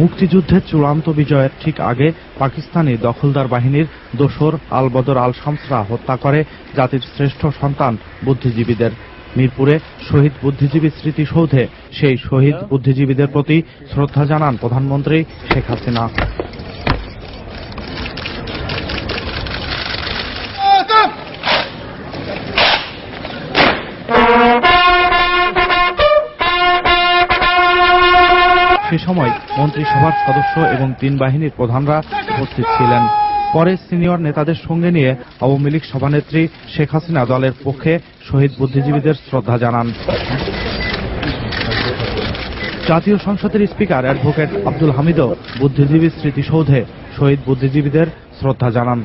মুক্তিযুদ্ধের চূড়ান্ত বিজয়ের ঠিক আগে পাকিস্তানি দখলদার বাহিনীর দোসর আল বদর আল শামসরা হত্যা করে জাতির শ্রেষ্ঠ সন্তান বুদ্ধিজীবীদের। মিরপুরে শহীদ বুদ্ধিজীবী স্মৃতিসৌধে সেই শহীদ বুদ্ধিজীবীদের প্রতি শ্রদ্ধা জানান প্রধানমন্ত্রী শেখ হাসিনা। সে সময় মন্ত্রিসভার সদস্য এবং তিন বাহিনীর প্রধানরা উপস্থিত ছিলেন। পরে সিনিয়র নেতাদের সঙ্গে নিয়ে আওয়ামী লীগ সভানেত্রী শেখ হাসিনা দলের পক্ষে শহীদ বুদ্ধিজীবীদের শ্রদ্ধা জানান। জাতীয় সংসদের স্পিকার অ্যাডভোকেট আব্দুল হামিদও বুদ্ধিজীবী স্মৃতিসৌধে শহীদ বুদ্ধিজীবীদের শ্রদ্ধা জানান।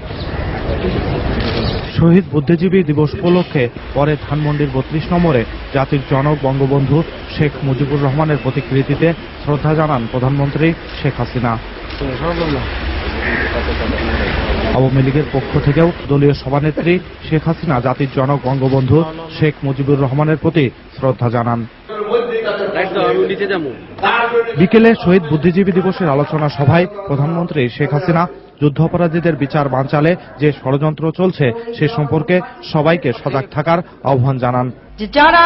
শহীদ বুদ্ধিজীবী দিবস উপলক্ষে পরে ধানমন্ডির ৩২ নম্বরে জাতির জনক বঙ্গবন্ধু শেখ মুজিবুর রহমানের প্রতিকৃতিতে শ্রদ্ধা জানান প্রধানমন্ত্রী শেখ হাসিনা। আওয়ামী লীগের পক্ষ থেকেও দলীয় সভানেত্রী শেখ হাসিনা জাতির জনক বঙ্গবন্ধু শেখ মুজিবুর রহমানের প্রতি শ্রদ্ধা জানান। বিকেলে শহীদ বুদ্ধিজীবী দিবসের আলোচনা সভায় প্রধানমন্ত্রী শেখ হাসিনা যুদ্ধাপরাধীদের বিচার বানচালে যে ষড়যন্ত্র চলছে সে সম্পর্কে সবাইকে সজাগ থাকার আহ্বান জানান। যারা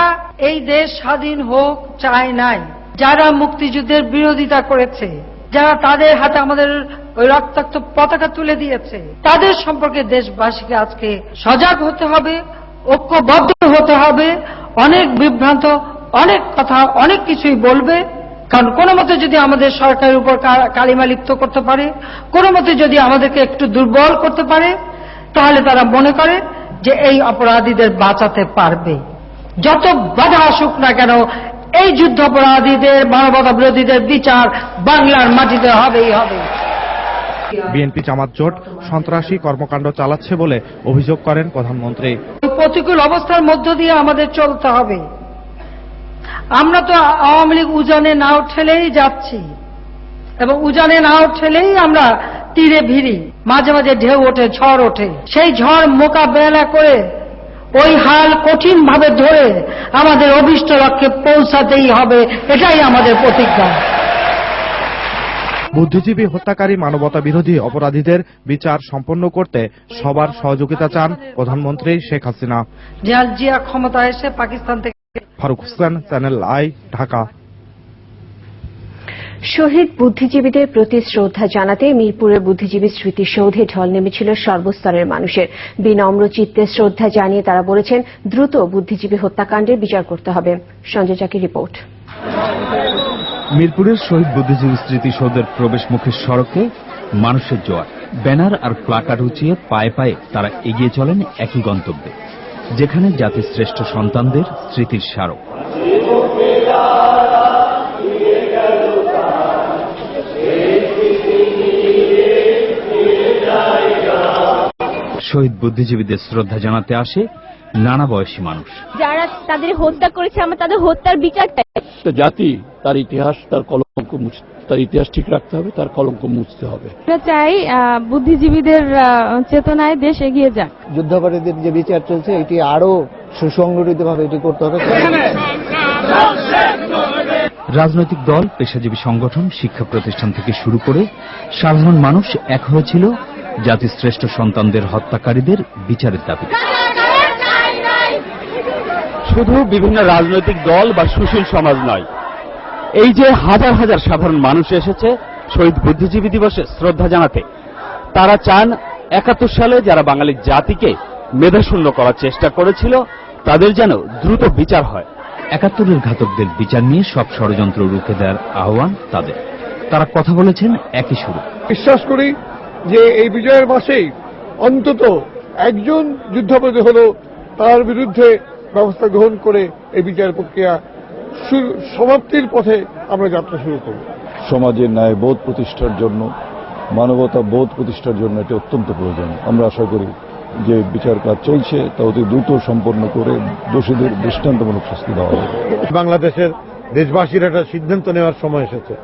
এই দেশ স্বাধীন হোক চায় নাই, যারা মুক্তিযুদ্ধের বিরোধিতা করেছে, যারা তাদের হাতে আমাদের ওই রক্তাক্ত পতাকা তুলে দিয়েছে, তাদের সম্পর্কে দেশবাসীকে আজকে সজাগ হতে হবে, ঐক্যবদ্ধ হতে হবে। অনেক বিভ্রান্ত অনেক কথা অনেক কিছুই বলবে, কারণ কোনো মতে যদি আমাদের সরকারের উপর কালিমা লিপ্ত করতে পারে, কোনো মতে যদি আমাদেরকে একটু দুর্বল করতে পারে, তাহলে তারা মনে করে যে এই অপরাধীদের বাঁচাতে পারবে। যত বাধা আসুক না কেন এই যুদ্ধাপরাধীদের, মানবতা বিরোধীদের বিচার বাংলার মাটিতে হবেই হবে। বিএনপি জামাত জোট সন্ত্রাসী কর্মকাণ্ড চালাচ্ছে বলে অভিযোগ করেন প্রধানমন্ত্রী। প্রতিকূল অবস্থার মধ্য দিয়ে আমাদের চলতে হবে। আমরা তো আওয়ামী লীগ উজানে নাও ঠেলেই যাচ্ছি এবং উজানে নাও ঠেলেই আমরা তীরে ভিড়ি। মাঝে মাঝে ঢেউ ওঠে, ঝড় ওঠে। সেই ঝড় মোকাবেলা করে ওই হাল কঠিন ভাবে ধরে আমাদের অভীষ্ট লক্ষ্যে পৌঁছাতেই হবে, এটাই আমাদের প্রতিজ্ঞা। বুদ্ধিজীবী হত্যাকারী মানবতা বিরোধী অপরাধীদের বিচার সম্পন্ন করতে সবার সহযোগিতা চান প্রধানমন্ত্রী শেখ হাসিনা। জিয়া ক্ষমতা এসে পাকিস্তান থেকে। Faruk Hossain, Channel i, Dhaka. শহীদ বুদ্ধিজীবীদের প্রতি শ্রদ্ধা জানাতে মিরপুরের বুদ্ধিজীবী স্মৃতিসৌধে ঢল নেমেছিল সর্বস্তরের মানুষের। বিনম্র চিত্তে শ্রদ্ধা জানিয়ে তারা বলেছেন দ্রুত বুদ্ধিজীবী হত্যাকাণ্ডের বিচার করতে হবে। সঞ্জয় চাকির রিপোর্ট। মিরপুরের শহীদ বুদ্ধিজীবী স্মৃতিসৌধের প্রবেশ মুখের সড়কে মানুষের জোয়ার। ব্যানার আর প্লাকার্ড উঁচিয়ে পায়ে পায়ে তারা এগিয়ে চলেন একই গন্তব্যে, যেখানে জাতির শ্রেষ্ঠ সন্তানদের স্মৃতির স্মারক। শহীদ বুদ্ধিজীবীদের শ্রদ্ধা জানাতে আসে নানা বয়সী মানুষ। যারা তাদের হত্যা করেছে আমরা তাদের হত্যার বিচার চাই। জাতি তার ইতিহাস, তার কলঙ্ক, তার ইতিহাস ঠিক রাখতে হবে, তার কলঙ্ক মুছতে হবে। আমরা চাই বুদ্ধিজীবীদের চেতনায় দেশ এগিয়ে যাক। যুদ্ধাপরাধীদের যে বিচার চলছে এটি আরো সুসংগঠিতভাবে এটি করতে হবে। রাজনৈতিক দল, পেশাজীবী সংগঠন, শিক্ষা প্রতিষ্ঠান থেকে শুরু করে সাধারণ মানুষ এক হয়েছিল জাতির শ্রেষ্ঠ সন্তানদের হত্যাকারীদের বিচারের দাবি। শুধু বিভিন্ন রাজনৈতিক দল বা সুশীল সমাজ নয়, এই যে হাজার হাজার সাধারণ মানুষ এসেছে শহীদ বুদ্ধিজীবী দিবসে শ্রদ্ধা জানাতে, তারা চান ৭১ সালে যারা বাঙালি জাতিকে মেধাশূন্য করার চেষ্টা করেছিল তাদের যেন দ্রুত বিচার হয়। ৭১-এর ঘাতকদের বিচার নিয়ে সব ষড়যন্ত্র রুখে দেওয়ার আহ্বান তাদের। তারা কথা বলেছেন একই সুরে। বিশ্বাস করি যে এই বিজয়ের মাসেই অন্তত একজন যুদ্ধাপরাধী হলেও তার বিরুদ্ধে ব্যবস্থা গ্রহণ করে এই বিচার প্রক্রিয়া সমাপ্তির পথে আমরা যাত্রা শুরু করব। সমাজের ন্যায় বোধ প্রতিষ্ঠার জন্য, মানবতা বোধ প্রতিষ্ঠার জন্য এটি অত্যন্ত প্রয়োজন। আমরা আশা করি যে বিচার কাজ চলছে তা অতি দ্রুত সম্পন্ন করে দোষীদের দৃষ্টান্তমূলক শাস্তি দেওয়া হবে। বাংলাদেশের দেশবাসীর একটা সিদ্ধান্ত নেওয়ার সময় এসেছে,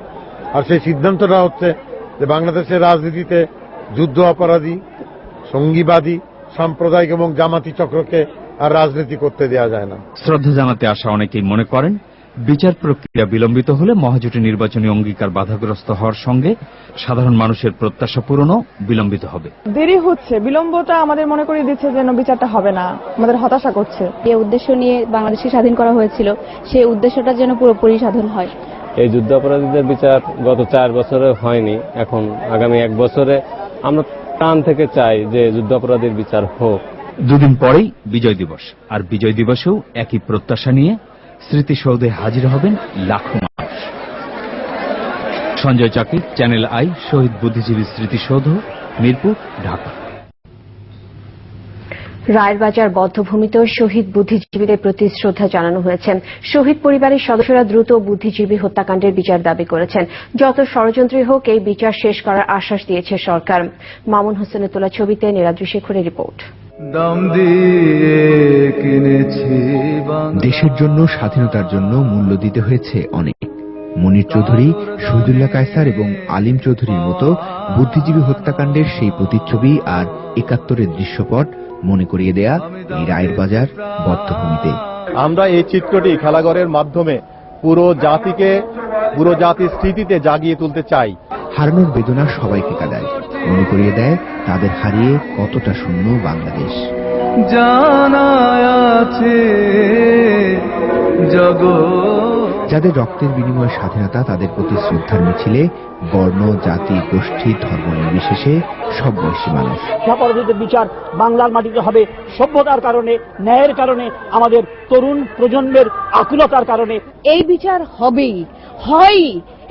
আর সেই সিদ্ধান্তটা হচ্ছে যে বাংলাদেশের রাজনীতিতে যুদ্ধ অপরাধী, সঙ্গীবাদী, সাম্প্রদায়িক এবং জামাতি চক্রকে আর রাজনীতি করতে দেওয়া যায় না। শ্রদ্ধা জানাতে আসা অনেকেই মনে করেন বিচার প্রক্রিয়া বিলম্বিত হলে মহাজোটে নির্বাচনী অঙ্গীকার বাধাগ্রস্ত হওয়ার সঙ্গে সাধারণ মানুষের প্রত্যাশা পূরণও বিলম্বিত হবে। দেরি হচ্ছে, বিলম্বটা আমাদের মনে করিয়ে দিচ্ছে যেন বিচারটা হবে না, আমাদের হতাশা করছে। যে উদ্দেশ্য নিয়ে বাংলাদেশকে স্বাধীন করা হয়েছিল সেই উদ্দেশ্যটা যেন পুরোপুরি সাধন হয়। এই যুদ্ধাপরাধীদের বিচার গত 4 বছরে হয়নি, এখন আগামী 1 বছরে আমরা প্রাণ থেকে চাই যে যুদ্ধাপরাধীর বিচার হোক। দুদিন পরেই বিজয় দিবস, আর বিজয় দিবসেও একই প্রত্যাশা নিয়ে স্মৃতিসৌধে হাজির হবেন লাখো মানুষ। সঞ্জয় চাকি, চ্যানেল আই, শহীদ বুদ্ধিজীবী স্মৃতিসৌধ, মিরপুর, ঢাকা। রায়ের বাজার বধ্যভূমিতেও শহীদ বুদ্ধিজীবীদের প্রতি শ্রদ্ধা জানানো হয়েছে। শহীদ পরিবারের সদস্যরা দ্রুত বুদ্ধিজীবী হত্যাকাণ্ডের বিচার দাবি করেছেন। যত ষড়যন্ত্রই হোক এই বিচার শেষ করার আশ্বাস দিয়েছে সরকার। মামুন হোসেনের তোলা ছবিতে নীলাদ্রি শেখরের রিপোর্ট। দেশের জন্য, স্বাধীনতার জন্য মূল্য দিতে হয়েছে অনেক। মনির চৌধুরী, শহীদুল্লাহ কায়সার এবং আলিম চৌধুরীর মতো বুদ্ধিজীবী হত্যাকাণ্ডের সেই প্রতিচ্ছবি আর ৭১-এর দৃশ্যপট মনে করিয়ে দেয়া এই রায়ের বাজার বধ্যভূমিতে। আমরা এই চিত্রটি খেলাঘরের মাধ্যমে পুরো জাতির স্মৃতিতে জাগিয়ে তুলতে চাই। হারানোর বেদনা সবাইকে কাঁদায়, মনে করিয়ে দেয় তাদের হারিয়ে কতটা শূন্য বাংলাদেশ। যাদের রক্তের বিনিময়ে স্বাধীনতা, তাদের প্রতি শ্রদ্ধার মিছিলে বর্ণ, জাতি, গোষ্ঠী, ধর্ম নির্বিশেষে সব বয়সী মানুষ। অপরাধীদের বিচার বাংলার মাটিতে হবে সভ্যতার কারণে, ন্যায়ের কারণে, আমাদের তরুণ প্রজন্মের আকুলতার কারণে। এই বিচার হবেই, হয়,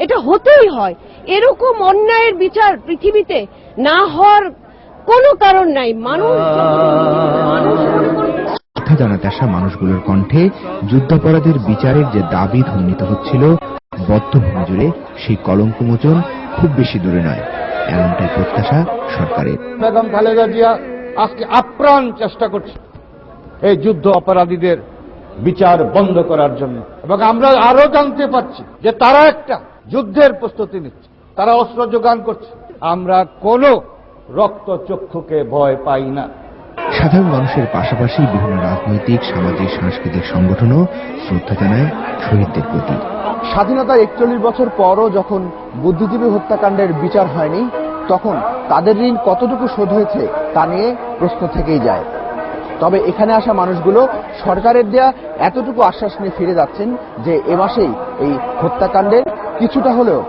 এটা হতেই হয়। এরকম অন্যায়ের বিচার পৃথিবীতে না হওয়ার কোনো কারণ নাই। মানুষ শ্রদ্ধা জানাতে আসা মানুষগুলোর কণ্ঠে যুদ্ধাপরাধের বিচারের যে দাবি ধ্বনিত হচ্ছিল বধ্যভূমি জুড়ে, সেই কলঙ্কমোচন খুব বেশি দূরে নয়, এমনটাই প্রত্যাশা সরকারের। বেগম খালেদা জিয়া আজকে আপ্রাণ চেষ্টা করছে এই যুদ্ধ অপরাধীদের বিচার বন্ধ করার জন্য, এবং আমরা আরো জানতে পারছি যে তারা একটা যুদ্ধের প্রস্তুতি নিচ্ছে, তারা অস্ত্র যোগান করছে। আমরা কোনো রক্তচক্ষুকে ভয় পাই না। সাধারণ মানুষের পাশাপাশি বিভিন্ন রাজনৈতিক, সামাজিক, সাংস্কৃতিক সংগঠনও শ্রদ্ধা জানায় শহীদদের প্রতি। স্বাধীনতার ৪১ বছর পরও যখন বুদ্ধিজীবী হত্যাকাণ্ডের বিচার হয়নি, তখন তাদের ঋণ কতটুকু শোধ হয়েছে তা নিয়ে প্রশ্ন থেকেই যায়। তবে এখানে আসা মানুষগুলো সরকারের দেয়া এতটুকু আশ্বাস নিয়ে ফিরে যাচ্ছেন যে এ মাসেই এই হত্যাকাণ্ডের কিছুটা হলেও